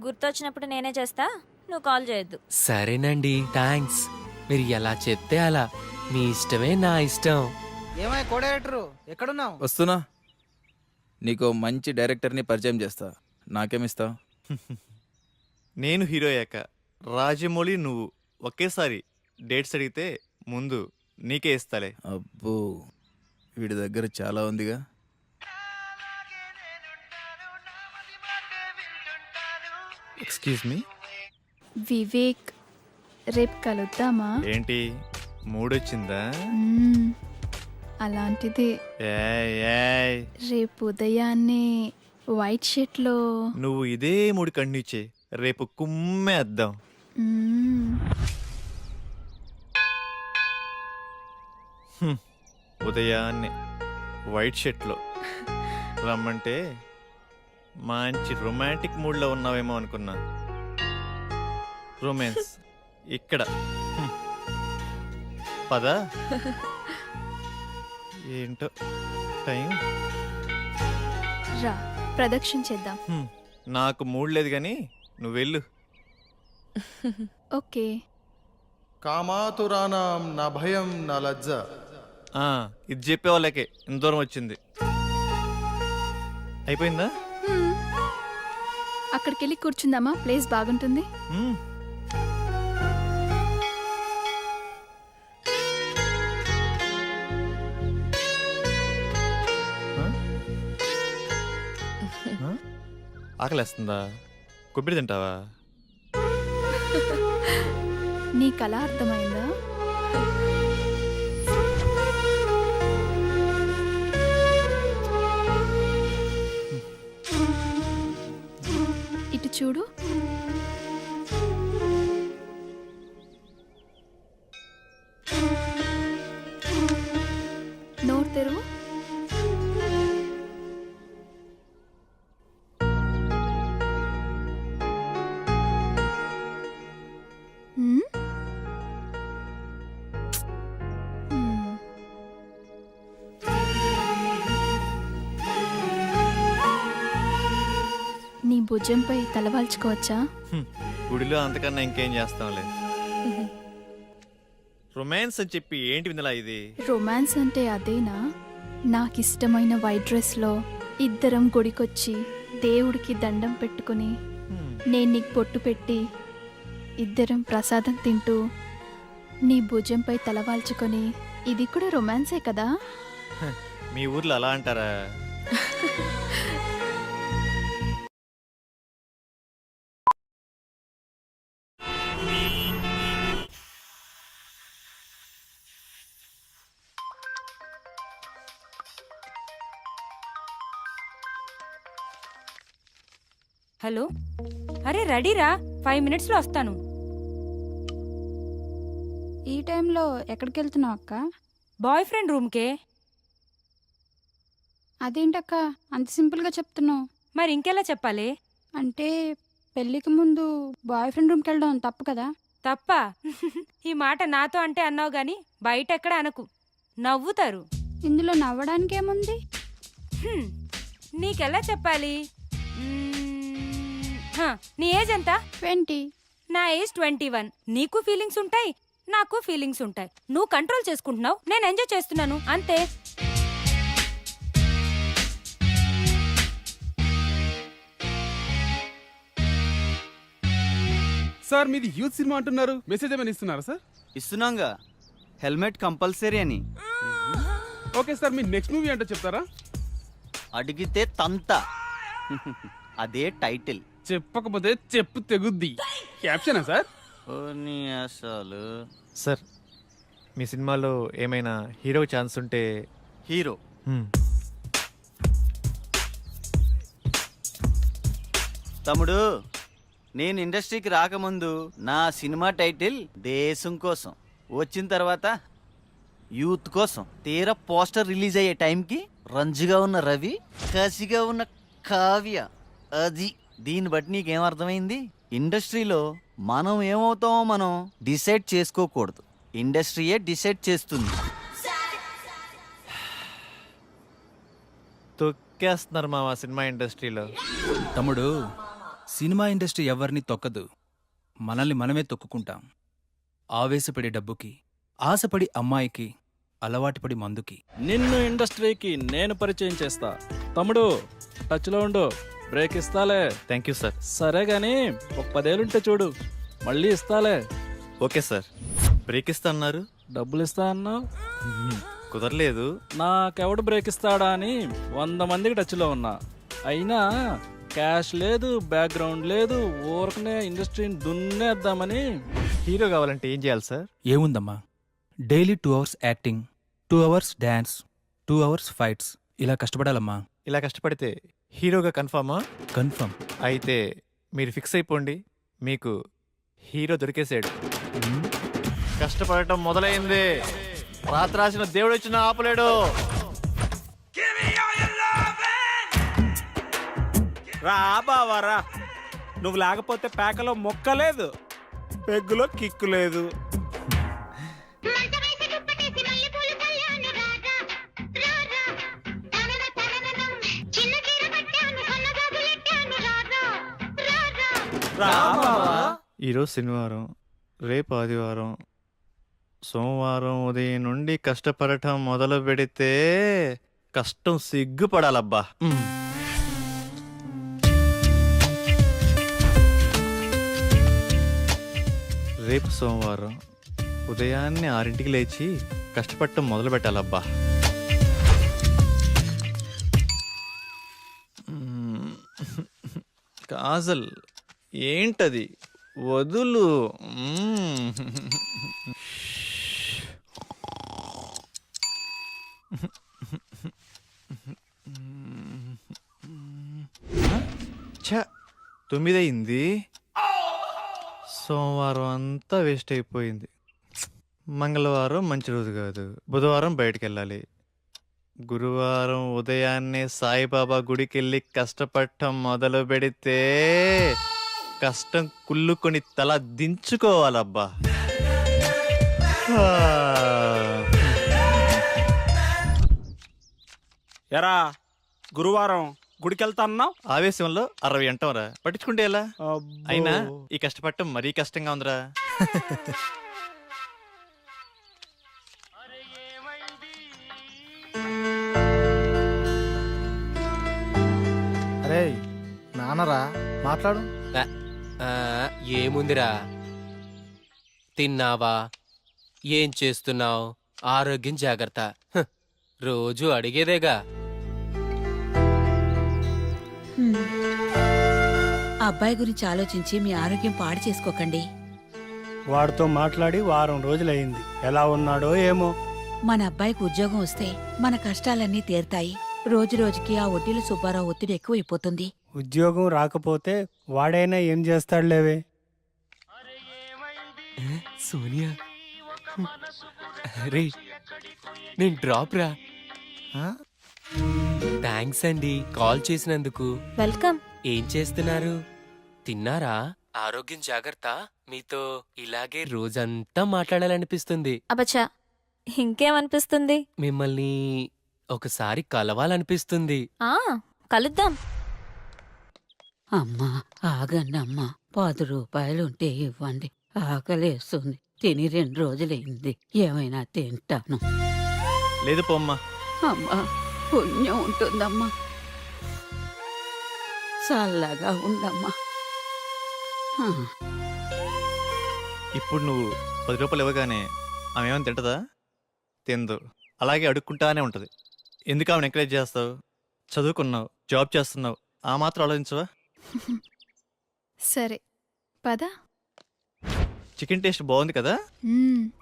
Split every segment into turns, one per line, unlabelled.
గుర్తొచ్చినప్పుడు నేనే చేస్తా, నువ్వు కాల్ చేయొద్దు.
సరేనండి, థ్యాంక్స్. మీరు ఎలా చెప్తే అలా. మీ ఇష్టమే నా ఇష్టం.
ఏమై కో డైరెక్టరు ఎక్కడున్నావు?
వస్తున్నా. నీకు మంచి డైరెక్టర్ని పరిచయం చేస్తా. నాకేమిస్తావు?
నేను హీరో అయ్యాక రాజమౌళి నువ్వు ఒకేసారి డేట్స్ అడిగితే ముందు నీకే ఇస్తాలే.
అబ్బో, వీడి దగ్గర చాలా ఉందిగా.
Excuse me.
వివేక్, రేపు కలుద్దామా?
ఏంటి మూడొచ్చిందా?
అలాంటిది.
ఏయ్ ఏయ్,
రేపు ఉదయాన్నే వైట్ షర్ట్లో.
నువ్వు ఇదే మూడు కంటిన్యూ చేయి, రేపు కుమ్మేద్దాం. ఉదయాన్నే వైట్ షర్ట్లో రమ్మంటే మంచి రొమాంటిక్ మూడ్లో ఉన్నావేమో అనుకున్నా. రొమాన్స్ ఇక్కడ. పదా ఏంటో టైం.
రా, ప్రదక్షిణ చేద్దాం.
నాకు మూడ్ లేదు కానీ నువ్వు వెళ్ళు.
ఓకే.
కామాతురానాం నా భయం నా లజ్జ.
ఇది చెప్పే వాళ్ళకే ఇంత దూరం వచ్చింది. అయిపోయిందా?
అక్కడికి వెళ్ళి కూర్చుందామా? ప్లేస్ బాగుంటుంది.
ఆకలేస్తుందా? కొబ్బరి తింటావా?
నీకు అలా అర్థమైందా? ఇటు చూడు. నోరు తెరువు. నీ భుజంపై తలవాల్చుకోవచ్చా?
గుడిలో అంతకన్నా ఇంకేం చేస్తాంలే. రొమాన్స్ అని చెప్పి ఏంటి విందలా ఇది?
రొమాన్స్ అంటే అదేనా? నాకిష్టమైన వైట్ డ్రెస్లో ఇద్దరం గుడికొచ్చి దేవుడికి దండం పెట్టుకుని నేను నీకు పొట్టు పెట్టి ఇద్దరం ప్రసాదం తింటూ నీ భుజంపై తలవాల్చుకొని, ఇది కూడా రొమాన్సే కదా?
మీ ఊర్లో అలా అంటారా?
హలో, అరే రెడీరా, 5 minutesలో వస్తాను.
ఈ టైంలో ఎక్కడికి వెళ్తున్నావు అక్క?
Boy friend రూమ్కే.
అదేంటక్క అంత సింపుల్గా చెప్తున్నావు?
మరి ఇంకెలా చెప్పాలి?
అంటే పెళ్ళికి ముందు బాయ్ ఫ్రెండ్ రూమ్కి వెళ్ళడం తప్పు కదా?
తప్ప? ఈ మాట నాతో అంటే అన్నావు గాని బయట ఎక్కడ అనకు, నవ్వుతారు.
ఇందులో నవ్వడానికి ఏముంది?
నీకెలా చెప్పాలి? నీ ఏజ్ ఎంత?
20.
నా ఏజ్ 21. నీకు ఫీలింగ్స్ ఉంటాయి, నాకు ఫీలింగ్స్ ఉంటాయి. నువ్వు కంట్రోల్ చేసుకుంటున్నావు, నేను ఎంజాయ్ చేస్తున్నాను, అంతే.
సార్, మీది యూత్ సినిమా అంటున్నారు, మెసేజ్ ఏమైనా ఇస్తున్నారా సార్?
ఇస్తున్నాంగా, హెల్మెట్ కంపల్సరీ అని.
ఓకే సార్, మీ నెక్స్ట్ మూవీ అంటే చెప్తారా?
అడిగితే తంత. అదే టైటిల్.
చెప్పకపోతే చెప్పు తెగుద్ది. క్యాప్షనా సార్?
అసలు
సార్, మీ సినిమాలో ఏమైనా హీరో ఛాన్స్ ఉంటే.
హీరో తమ్ముడు, నేను ఇండస్ట్రీకి రాకముందు నా సినిమా టైటిల్ దేశం కోసం, వచ్చిన తర్వాత యూత్ కోసం. తీరా పోస్టర్ రిలీజ్ అయ్యే టైంకి రంజుగా ఉన్న రవి, కసిగా ఉన్న కావ్య. అది దీన్ని బట్టి నీకేమర్థమైంది? ఇండస్ట్రీలో మనం ఏమవుతామో మనం డిసైడ్ చేసుకోకూడదు, ఇండస్ట్రీయే డిసైడ్ చేస్తుంది.
తొక్కేస్తున్నారు మా సినిమా ఇండస్ట్రీలో.
తమ్ముడు, సినిమా ఇండస్ట్రీ ఎవరిని తొక్కదు, మనల్ని మనమే తొక్కుకుంటాం. ఆవేశపడి డబ్బుకి, ఆశపడి అమ్మాయికి, అలవాటుపడి మందుకి.
నిన్ను ఇండస్ట్రీకి నేను పరిచయం చేస్తా. తమ్ముడు టచ్లో ఉండు, బ్రేక్ ఇస్తాలే.
Thank you sir.
సరే గాని ఒక 10 ఏళ్ళుంటే చూడు, మళ్ళీ ఇస్తాలే.
Okay sir. బ్రేక్ ఇస్తా అన్నారు,
డబ్బులు ఇస్తా అన్నావు,
కుదరలేదు.
నాకెవడు బ్రేక్ ఇస్తాడా అని 100 మందికి టచ్లో ఉన్నా. అయినా క్యాష్ లేదు, బ్యాక్గ్రౌండ్ లేదు, ఊరకనే ఇండస్ట్రీని దున్నేద్దామని.
హీరో కావాలంటే ఏం చేయాలి సార్?
ఏముందమ్మా, daily 2 hours acting, 2 hours dance, 2 hours fights, ఇలా కష్టపడాలమ్మా.
ఇలా కష్టపడితే హీరోగా కన్ఫామా?
కన్ఫర్మ్.
అయితే మీరు ఫిక్స్ అయిపోండి, మీకు హీరో దొరికేసాడు. కష్టపడటం మొదలైంది, రాత్రాసిన దేవుడు వచ్చిన ఆపలేడు.
రా బావారా, నువ్వు లేకపోతే పేకలో మొక్కలేదు, పెగ్గులో కిక్కు లేదు.
ఈరోజు శనివారం, రేపు ఆదివారం, సోమవారం ఉదయం నుండి కష్టపడటం మొదలు పెడితే కష్టం సిగ్గుపడాలబ్బా. రేపు సోమవారం ఉదయాన్నే 6ంటికి లేచి కష్టపడటం మొదలు పెట్టాలబ్బా. కాజల్, ఏంటది? వదులు. ఛ, 9 అయింది. సోమవారం అంతా వేస్ట్ అయిపోయింది. మంగళవారం మంచి రోజు కాదు, బుధవారం బయటికి వెళ్ళాలి. గురువారం ఉదయాన్నే సాయిబాబా గుడికి వెళ్ళి కష్టపడటం మొదలు పెడితే కష్టం కుళ్ళుకొని తల దించుకోవాలబ్బా.
ఎరా గురువారం గుడికెళ్తా అన్నావు,
ఆవేశంలో 60 అంటాంరా, పట్టించుకుంటే ఎలా? అయినా ఈ కష్టపడటం మరీ కష్టంగా ఉందిరా.
అరే నాన్నరా, మాట్లాడు.
ఏముందిరా, తిన్నావా, ఏం చేస్తున్నావు, ఆరోగ్యం జాగ్రత్త, రోజు అడిగేదేగా.
అబ్బాయి గురించి ఆలోచించి మీ ఆరోగ్యం పాడు చేసుకోకండి.
వాడితో మాట్లాడి వారం రోజులైంది, ఎలా ఉన్నాడో ఏమో.
మన అబ్బాయికి ఉద్యోగం వస్తే మన కష్టాలన్నీ తీరుతాయి. రోజు రోజుకి ఆ ఒట్టిల సుబ్బారావు ఒత్తిడి ఎక్కువైపోతుంది.
ఉద్యోగం రాకపోతే వాడైనా ఏం చేస్తాడులేవే.
సోనియా, రే నేను డ్రాప్ రా. థ్యాంక్స్ అండి కాల్ చేసినందుకు.
వెల్కమ్.
ఏం చేస్తున్నారు, తిన్నారా? ఆరోగ్యం జాగ్రత్త. మీతో ఇలాగే రోజంతా మాట్లాడాలనిపిస్తుంది.
అబచ్చా, ఇంకేమనిపిస్తుంది?
మిమ్మల్ని ఒకసారి కలవాలనిపిస్తుంది.
కలుద్దాం.
అమ్మా ఆగండమ్మా, 10 రూపాయలుంటే ఇవ్వండి, ఆకలేస్తుంది. తిని 2 రోజులైంది, ఏమైనా తింటాను.
లేదు పోమ్మా.
అమ్మా పుణ్యం ఉంటుందమ్మా, చల్లగా ఉండమ్మా.
ఇప్పుడు నువ్వు 10 రూపాయలు ఇవ్వగానే ఆమె ఏమైనా తింటదా? తిందు. అలాగే అడుక్కుంటానే ఉంటది. ఎందుకు ఆమెను ఎంకరేజ్ చేస్తావు? చదువుకున్నావు, జాబ్ చేస్తున్నావు, ఆ మాత్రం ఆలోచించవా?
సరే పద.
చికెన్ టేస్ట్ బాగుంది కదా?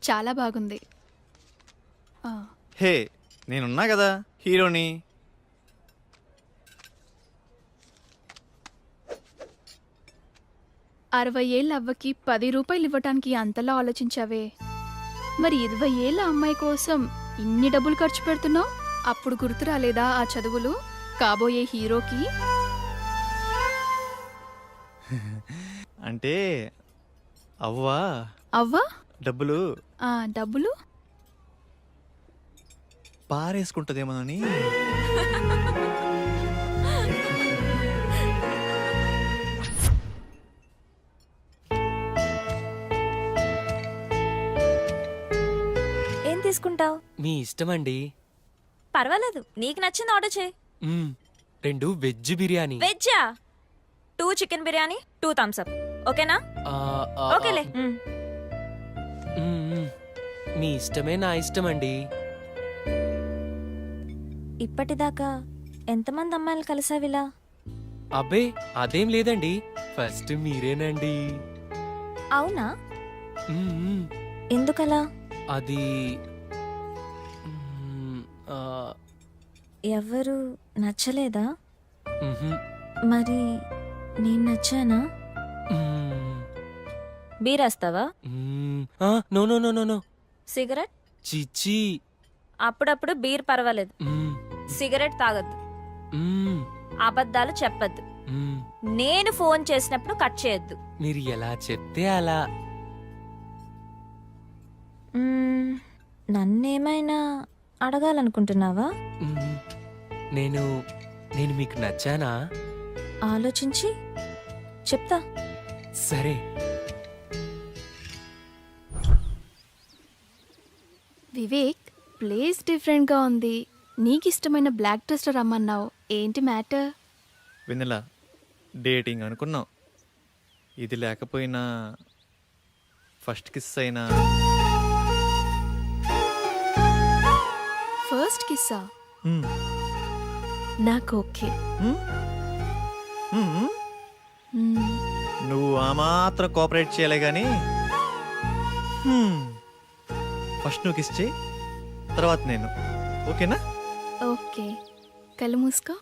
చాలా బాగుంది.
హే, నేనున్నా కదా హీరోని.
అరవై ఏళ్ళ అవ్వకి 10 రూపాయలు ఇవ్వటానికి అంతలా ఆలోచించావే, మరి 20 ఏళ్ళ అమ్మాయి కోసం ఇన్ని డబ్బులు ఖర్చు పెడుతున్నావు? అప్పుడు గుర్తు రాలేదా ఆ చదువులు కాబోయే హీరోకి?
అంటే అవ్వా
అవ్వా
డబ్బులు
డబ్బులు
పారేసుకుంటదేమోనని.
తీసుకుంటావు?
మీ ఇష్టం అండి.
పర్వాలేదు, నీకు నచ్చింది ఆర్డర్ చేయి.
2 వెజ్ బిర్యానీ.
వెజ్జా? 2 చికెన్ బిర్యానీ, 2 థమ్స్ అప్. ఓకేనా? ఓకేలే.
మీ ఇష్టమే నా ఇష్టం అండి.
ఇప్పటిదాకా ఎంతమంది అమ్మాయిలు కలిసావిలా?
అబ్బే అదేం లేదండి, ఫస్ట్ మీరేనండి.
అవునా?
మ్మ్.
ఎందుకలా?
అది
ఎవరు నచ్చలేదా?
మ్హూ.
మరి నేను నచ్చానా? బీరేస్తావా?
No no no no no.
Cigarette?
చిచ్చి.
అప్పుడప్పుడు బీర్ పర్వాలేదు, సిగరెట్ తాగొద్దు, అబద్ధాలు చెప్పద్దు, నేను ఫోన్ చేసినప్పుడు కట్ చేయొద్దు.
మీరు ఎలా చెప్తే అలా.
నన్నేమైనా అడగాలనుకుంటున్నావా?
నేను నేను మీకు నచ్చానా?
ఆలోచించి చెప్తా.
సరే.
వివేక్, ప్లేస్ డిఫరెంట్గా ఉంది. నీకు ఇష్టమైన బ్లాక్ డ్రెస్లో రమ్మన్నావు, ఏంటి మ్యాటర్?
వెన్నెలా, డేటింగ్ అనుకున్నాం, ఇది లేకపోయినా ఫస్ట్ కిస్ అయినా.
ఫస్ట్ కిస్సా? నాకు ఓకే.
నువ్వు ఆ మాత్రం కోఆపరేట్ చేయలే కానీ ఫస్ట్ నువ్వు కిస్ చేయి, తర్వాత నేను. ఓకేనా?
ఓకే, కళ్ళు మూసుకో.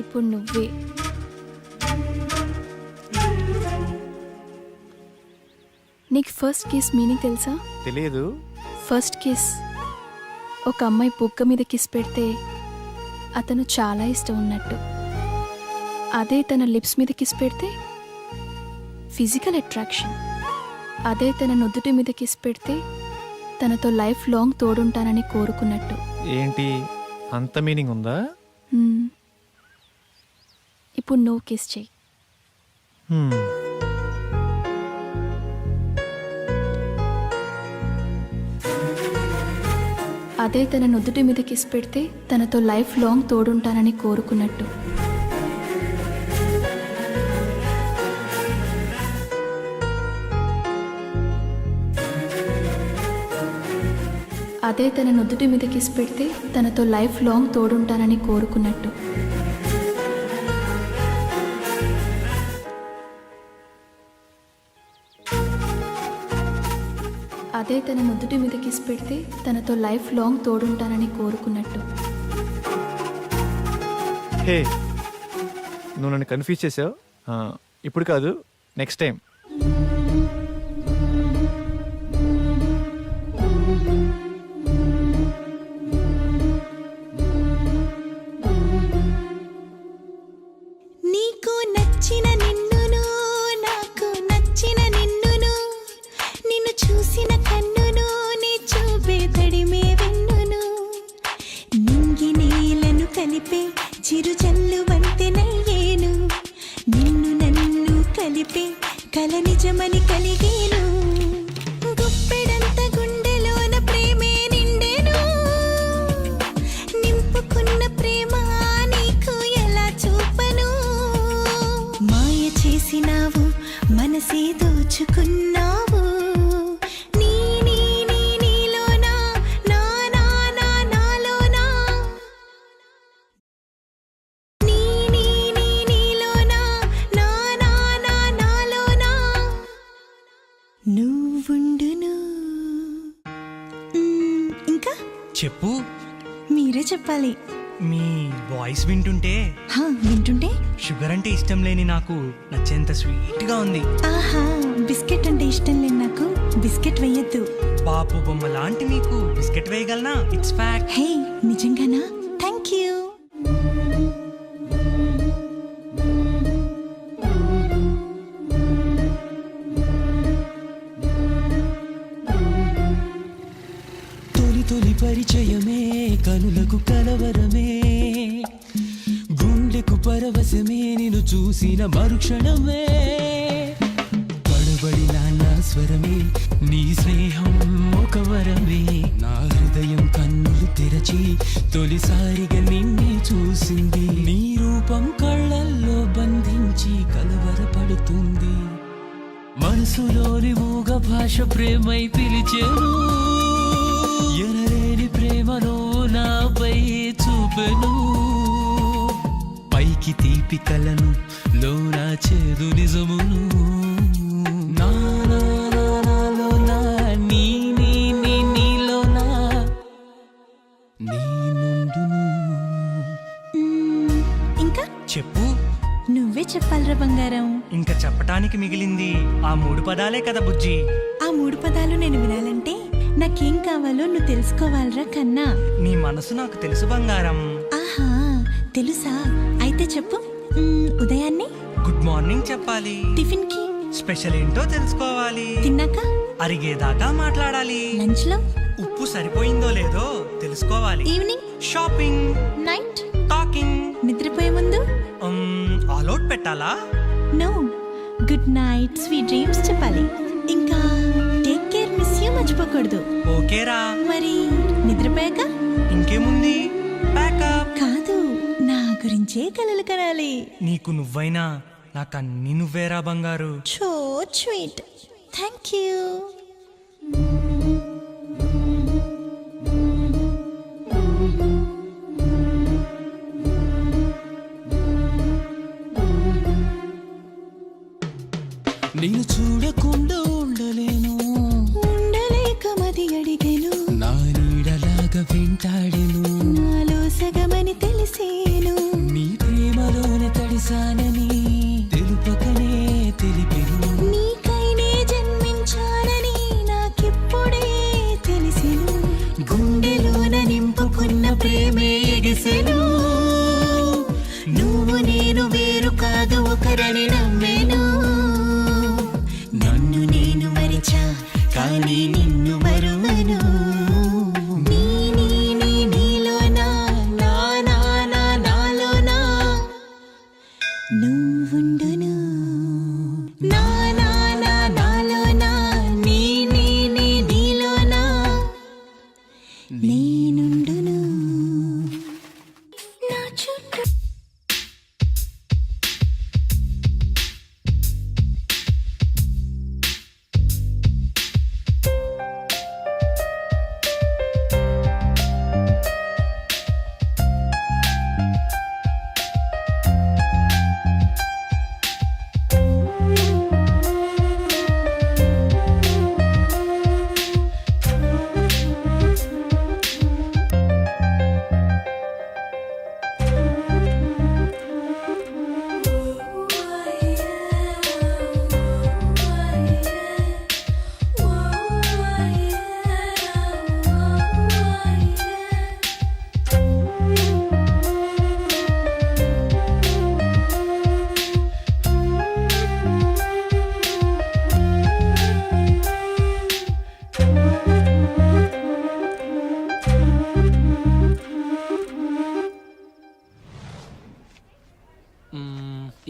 ఇప్పుడు నువ్వే. నీకు ఫస్ట్ కిస్ మీనింగ్ తెలుసా?
తెలియదు.
ఫస్ట్ కిస్, ఒక అమ్మాయి బుగ్గ మీద కిస్ పెడితే అతను చాలా ఇష్టం ఉన్నట్టు. అదే తన లిప్స్ మీద కిస్ పెడితే ఫిజికల్ అట్రాక్షన్. అదే తన నుదుటి మీద కిస్ పెడితే తనతో లైఫ్ లాంగ్ తోడుంటానని కోరుకున్నట్టు.
ఏంటి అంత మీనింగ్ ఉందా?
ఇప్పుడు నువ్వు కిస్ చెయ్యి. అదే తన నుదుటి మీద కిస్ పెడితే తనతో లైఫ్ లాంగ్ తోడుంటానని కోరుకున్నట్టు. అదే తన నుదుటి మీద కిస్ పెడితే తనతో లైఫ్ లాంగ్ తోడుంటానని కోరుకున్నట్టు. అదే తన నుదుటి మీద కిస్ పెడితే తనతో లైఫ్ లాంగ్ తోడుంటానని కోరుకున్నట్టు.
హే, నువ్వు నన్ను కన్ఫ్యూజ్ చేసావు. ఇప్పుడు కాదు, నెక్స్ట్ టైం.
నీకు నచ్చిన నిన్నును, నాకు నచ్చిన నిన్నును, నిన్ను చూసిన కన్నును, నీ చూపే తడిమే వెన్నును, నింగి నీలను కలిపే చిరు జల్లు వంతెనయ్యేను, నిన్ను నన్ను కలిపే కల నిజమని కలిగేను, గుప్పెడంత గుండెలోన ప్రేమే నిండెను, నింపుకున్న ప్రేమ నీకు ఎలా చూపను, మాయ చేసినావు మనసే దోచుకున్నావు, నీ నీ నీ నీలోనా నా నా నా నాలోనా, నీ నీ నీ నీలోనా నా నా నా నాలోనా నువ్వుండును. ఇంకా
చెప్పు.
మీరే చెప్పాలి.
మీ వాయిస్ వింటుంటే
వింటుంటే
షుగర్ అంటే ఇష్టం లేని నాకు నచ్చేంత స్వీట్గా ఉంది.
ఆహా, బిస్కెట్ అంటే ఇష్టం లేదు నాకు, బిస్కెట్ వేయొద్దు.
పాపు బొమ్మ లాంటి నీకు బిస్కెట్ వేయగలనా? It's fact.
హే, నిజంగానా? Thank you.
తొలి తొలి పరిచయమే కనులకు కలవరమే, గుండెకు పరవశమే నిన్ను చూసిన మరుక్షణమే, పడబడిన నా స్వరమే నీ స్నేహం ఒక వరమే, నా హృదయం కన్నులు తెరచి తొలిసారిగా నిన్నే చూసింది, నీ రూపం కళ్ళల్లో బంధించి కలవరపడుతుంది, మనసులోని మూగ భాష ప్రేమై పిలిచేను, ఎనలేని ప్రేమలో నాపై చూపెను, పైకి తీపి కలను లోనా చేదు నిజమును, నా నా నా నాలో నా నీ నీ నీ నీలోనా నీ నుండును.
ఇంకా
చెప్పు.
నువ్వే చెప్పాలరా బంగారం.
ఇంకా చెప్పటానికి మిగిలింది ఆ 3 పదాలే కదా బుజ్జి.
ఆ 3 పదాలు నేను వినాలంటే నాకేం కావాలో నువ్వు తెలుసుకోవాలరా కన్నా.
నీ మనసు నాకు తెలుసు బంగారం.
ఆహా, తెలుసా? అయితే చెప్పు. ఉదయాన్నే
గుడ్ మార్నింగ్ చెప్పాలి.
టిఫిన్ కి
స్పెషల్ ఏంటో తెలుసుకోవాలి.
తిన్నాక
అరిగేదాకా మాట్లాడాలి.
లంచ్ లో
ఉప్పు సరిపోయిందో లేదో తెలుసుకోవాలి.
ఈవినింగ్
షాపింగ్,
నైట్
టాకింగ్,
నిద్రపోయే ముందు
ఆల్ అవుట్ పెట్టాలా?
No, good night sweet dreams చెప్పాలి. ఇంకా టేక్ కేర్ మిస్ యూ మర్చిపోకూడదు.
ఓకేరా.
మరి నిద్రపోయాక
ఇంకేముంది? ప్యాకప్.
కాదు, నా గురించే కలలు కనాలి.
నీకు నువ్వైనా నాకన్నీ నువ్వేరా బంగారు.
So sweet. Thank you.
నేను చూడకుండా ఉండలేను,
ఉండలేక మది అడిగేను,
నా నీడలాగా వెంటాడెను,
నాలో సగమని తెలిసేను,
నీ ప్రేమలోనే తడిసానని తెలుపకనే తెలిపెను,
నీకైనే జన్మించానని నాకిప్పుడే తెలిసెను, గుండెలోన నింపుకున్న ప్రేమే ఎగిసెను, నువ్వు నేను వేరు కాదు ఒకరని నమ్మేను, నన్ను నేను మరిచా కానీ నిన్ను మరువను, నీ నీ నీ నీలోనా నా నా నా నాలోనా నువ్వుండును, నా నా నా నాలోనా నీ నీ నీ నీలోనా నేనుండును, నా చుట్టూ.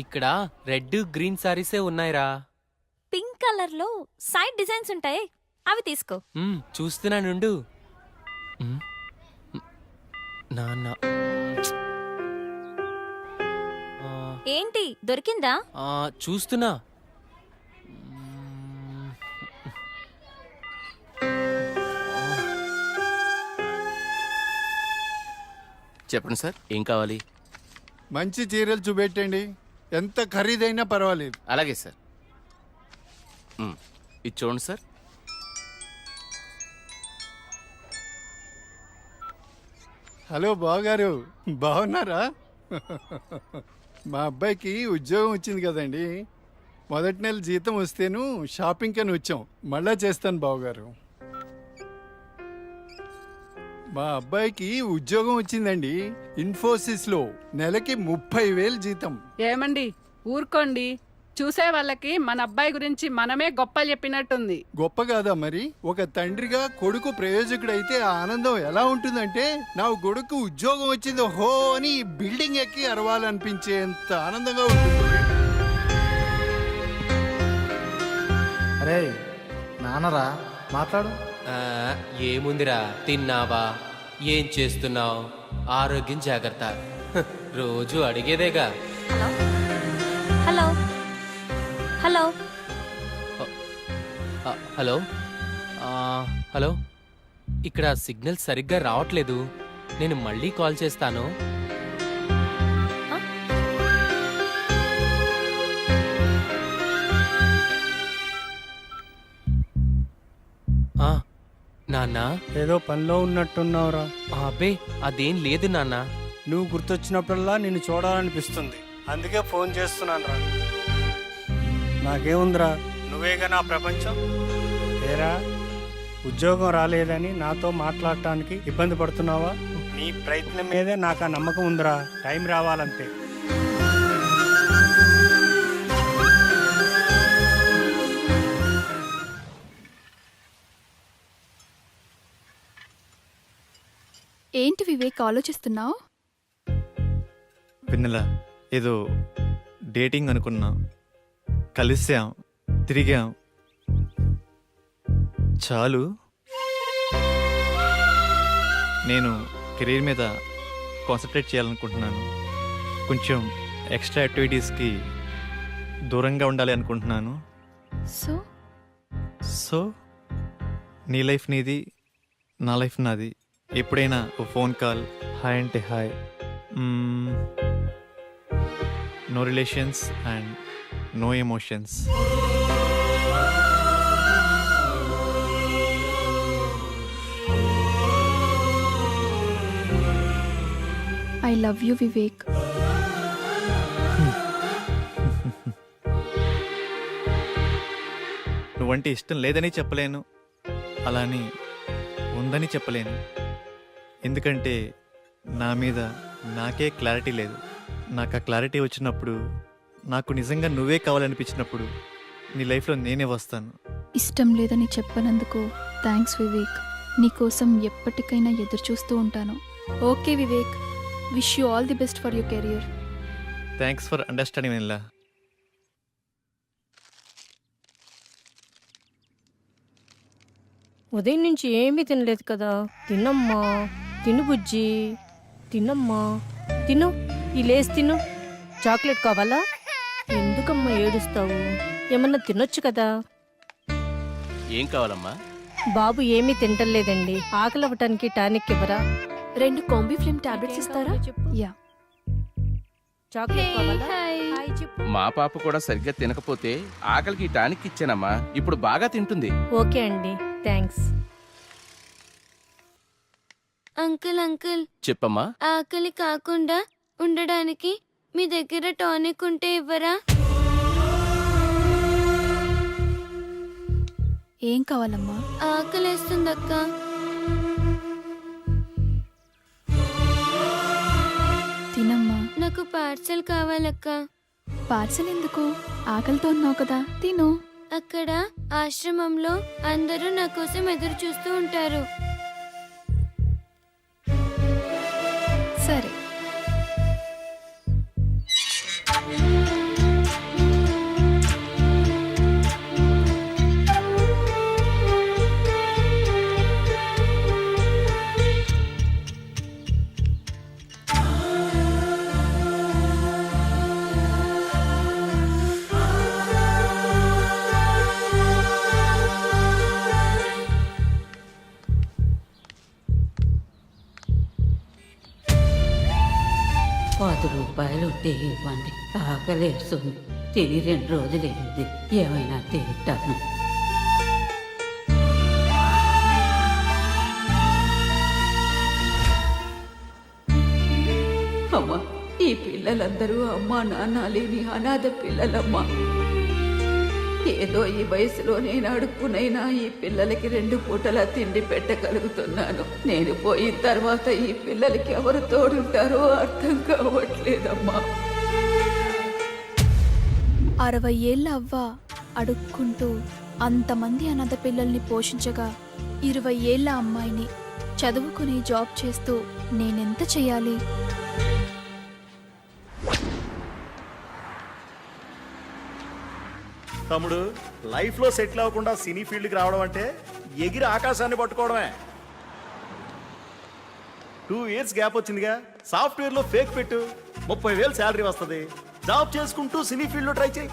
ఇక్కడ రెడ్ గ్రీన్ సారీసే ఉన్నాయిరా.
పింక్ కలర్ లో సైడ్ డిజైన్స్ ఉంటాయి, అవి తీసుకో.
చూస్తున్నానుండు. నాన్న
ఏంటి దొరికిందా?
చూస్తున్నా.
చెప్పండి సార్, ఏం కావాలి?
మంచి చీరలు చూపెట్టండి, ఎంత ఖరీదైనా పర్వాలేదు.
అలాగే సార్. ఇది చూడండి సార్.
హలో బావగారు, బాగున్నారా? మా అబ్బాయికి ఉద్యోగం వచ్చింది కదండి, మొదటి నెల జీతం వస్తేను షాపింగ్ అని వచ్చాం. మళ్ళా చేస్తాను బావగారు. మా అబ్బాయికి ఉద్యోగం వచ్చిందండి ఇన్ఫోసిస్లో. నెలకి 30,000 జీతం.
ఏమండి ఊరుకోండి, చూసే వాళ్ళకి మన అబ్బాయి గురించి మనమే గొప్ప చెప్పినట్టుంది.
గొప్ప కాదా మరి? ఒక తండ్రిగా కొడుకు ప్రయోజకుడైతే ఆ ఆనందం ఎలా ఉంటుందంటే, నా కొడుకు ఉద్యోగం వచ్చింది హో అని బిల్డింగ్ ఎక్కి అరవాలనిపించేంత ఆనందంగా ఉంటుంది.
అరే నాన్నరా, మాట్లాడు.
ఏముందిరా, తిన్నావా, ఏం చేస్తున్నావు, ఆరోగ్యం జాగ్రత్త, రోజు అడిగేదేగా.
హలో హలో
హలో హలో, ఇక్కడ సిగ్నల్ సరిగ్గా రావట్లేదు, నేను మళ్ళీ కాల్ చేస్తాను. నాన్న,
ఏదో పనిలో ఉన్నట్టున్నావురా.
అబ్బే అదేం లేదు నాన్న.
నువ్వు గుర్తొచ్చినప్పుడల్లా నిన్ను చూడాలనిపిస్తుంది, అందుకే ఫోన్ చేస్తున్నాను రా. నాకేముందిరా, నువ్వేగా నా ప్రపంచం. ఏరా, ఉద్యోగం రాలేదని నాతో మాట్లాడటానికి ఇబ్బంది పడుతున్నావా? నీ ప్రయత్నం మీదే నాకు ఆ నమ్మకం ఉందిరా. టైం రావాలంతే.
ఏంటి వివేక్ ఆలోచిస్తున్నావు?
పిన్నెల, ఏదో డేటింగ్ అనుకున్నా, కలిసాం, తిరిగాం, చాలు. నేను కెరీర్ మీద కాన్సన్ట్రేట్ చేయాలనుకుంటున్నాను. కొంచెం ఎక్స్ట్రా యాక్టివిటీస్కి దూరంగా ఉండాలి అనుకుంటున్నాను. సో నీ లైఫ్ నీది, నా లైఫ్ నాది. ఎప్పుడైనా ఓ ఫోన్ కాల్, హాయ్ అంటే hi. No relations and no emotions.
I love you Vivek.
నువ్వంటే ఇష్టం లేదని చెప్పలేను, అలాని ఉందని చెప్పలేను. ఎందుకంటే నా మీద నాకే క్లారిటీ లేదు. నాకు ఆ క్లారిటీ వచ్చినప్పుడు, నాకు నిజంగా నువ్వే కావాలనిపించినప్పుడు నీ లైఫ్లో నేనే వస్తాను.
ఇష్టం లేదని చెప్పనందుకు థ్యాంక్స్ వివేక్. నీకోసం ఎప్పటికైనా ఎదురు చూస్తూ ఉంటాను. Okay Vivek, wish you all the best for your career.
Thanks for understanding vanilla.
ఉదయం నుంచి ఏమీ తినలేదు కదా. తినమ్మా, తిను బుజ్జి, తినమ్మా, తిను. ఈ లేసి తిను. చాక్లెట్ కావాలా? ఎందుకమ్మా ఏడుస్తావు? ఏమన్నా తినొచ్చు కదా.
ఏం కావాలమ్మా?
బాబు ఏమీ తింటలేదండి. ఆకలి అవ్వటానికి టానిక్ ఇవ్వరా?
2 కాంబీ ఫ్లేమ్ టాబ్లెట్స్ ఇస్తారా?
యా.
చాక్లెట్ కావాలా? హాయ్ చెప్పు.
మా పాప కూడా సరిగ్గా తినకపోతే ఆకలికి టానిక్ ఇచ్చానమ్మా, ఇప్పుడు బాగా తింటుంది.
ఓకే అండి, థ్యాంక్స్.
అంకుల్ అంకుల్,
చెప్పమ్మా.
ఆకలి కాకుండా ఉండడానికి మీ దగ్గర టానిక్ ఉంటే ఇవ్వరా?
ఏం కావాలమ్మా?
ఆకలేస్తుందక్క.
తినమ్మా.
నాకు పార్సల్ కావాలక్క.
పార్సల్ ఎందుకు? ఆకలితో ఉన్నావు కదా, తిను.
అక్కడ ఆశ్రమంలో అందరూ నా కోసం ఎదురు చూస్తూ ఉంటారు.
సరే.
₹10 ఉంటే ఇవ్వండి, ఆకలేస్తుంది. తిని 2 రోజులైంది, ఏమైనా తింటాను. అమ్మా, ఈ పిల్లలందరూ అమ్మా నాన్న లేని అనాథ పిల్లలమ్మా. ఏదో ఈ వయసులో నేను అడుక్కునైనా ఈ పిల్లలకి 2 పూటలా తిండి పెట్టగలుగుతున్నాను. నేను పోయిన తర్వాత ఈ పిల్లలకి ఎవరు తోడుంటారో అర్థం కావట్లేదమ్మా.
60 ఏళ్ళ అవ్వ అడుక్కుంటూ అంతమంది అనాథ పిల్లల్ని పోషించగా 20 ఏళ్ళ అమ్మాయిని చదువుకుని జాబ్ చేస్తూ నేనెంత చెయ్యాలి?
తమ్ముడు, లైఫ్లో సెటిల్ అవ్వకుండా సినీ ఫీల్డ్కి రావడం అంటే ఎగిరి ఆకాశాన్ని పట్టుకోవడమే. 2 ఇయర్స్ గ్యాప్ వచ్చిందిగా, సాఫ్ట్వేర్లో ఫేక్ పెట్టు, 30,000 శాలరీ వస్తుంది. జాబ్ చేసుకుంటూ సినీ ఫీల్డ్లో ట్రై చేయి.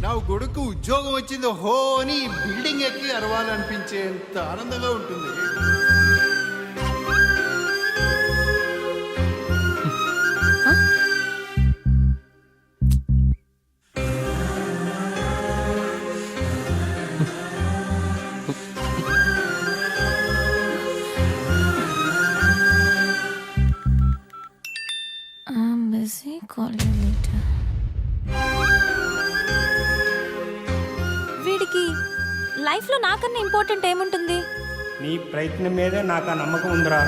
నా కొడుకు ఉద్యోగం వచ్చింది హో అని బిల్డింగ్ ఎక్కి అరవాలనిపించేంత ఆనందంగా ఉంటుంది.
వీడికి లైఫ్లో నాకన్నా ఇంపార్టెంట్ ఏముంటుంది?
నీ ప్రయత్నం మీదే నాకు ఆ నమ్మకం ఉందిరా.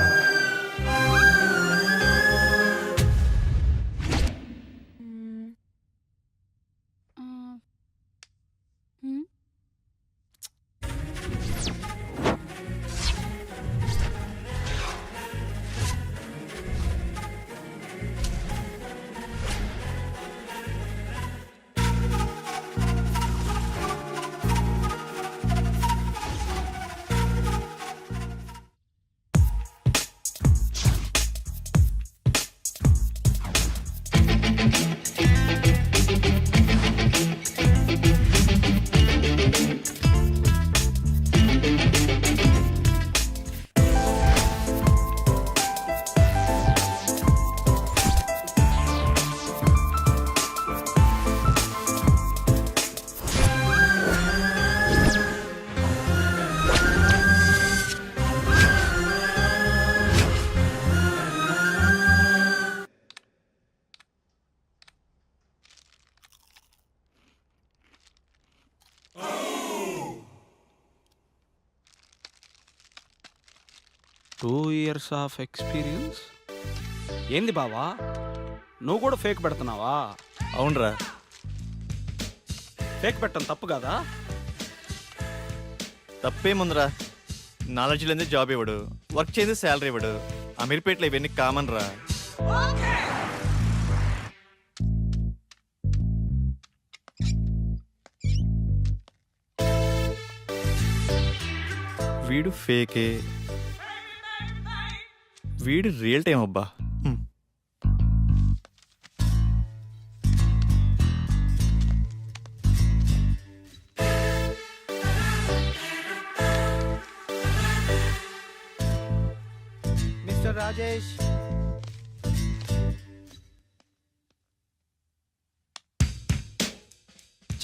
Two years of experience. ఏంది బావా, నువ్వు కూడా ఫేక్ పెడుతున్నావా?
అవునరా.
ఫేక్ పెట్టడం తప్పు కదా?
తప్పేముందిరా, నాలెడ్జ్ లేని జాబ్ ఇవ్వడు, వర్క్ చేసి శాలరీ ఇవ్వడు. అమీర్పేటలో ఇవన్నీ కామన్ రా. వీడు ఫేకే, వీడు రియల్ టైం అబ్బా.
మిస్టర్ రాజేష్,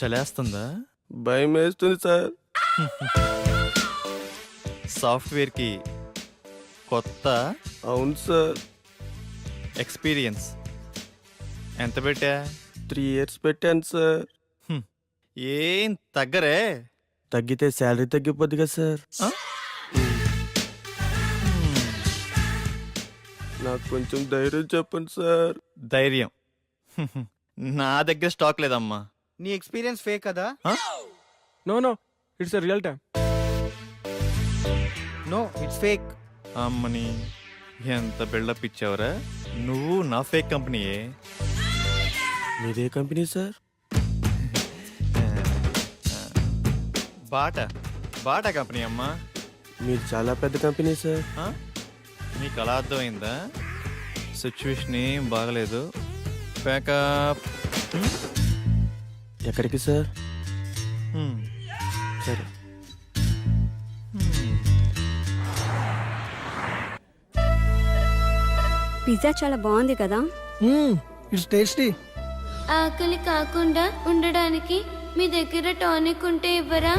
చలేస్తుందా?
భయం వేస్తుంది సార్.
సాఫ్ట్వేర్కి కొత్త?
అవును సార్.
ఎక్స్పీరియన్స్ ఎంత పెట్టా?
3 ఇయర్స్ పెట్టాను సార్.
ఏం తగ్గరే?
తగ్గితే శాలరీ తగ్గిపోద్ది కదా సార్. నాకు కొంచెం ధైర్యం చెప్పండి సార్.
ధైర్యం నా దగ్గర స్టాక్ లేదమ్మా.
నీ ఎక్స్పీరియన్స్ ఫేక్ కదా?
No no, it's real time.
No, it's fake.
అమ్మని ఎంత బిల్డప్ ఇచ్చావురా. నువ్వు నా ఫేక్ కంపెనీయే.
మీదే కంపెనీ సార్?
బాటా కంపెనీ అమ్మా.
మీరు చాలా పెద్ద కంపెనీ సార్.
నీకు అలా అర్థమైందా? సిచ్యువేషన్ ఏం బాగలేదు. ప్యాకప్.
ఎక్కడికి సార్? సరే.
పిజ్జా చాలా బాగుంది కదా?
It's tasty.
ఆకలి కాకుండా ఉండడానికి మీ దగ్గర టానిక్ ఉంటే ఇవ్వరా?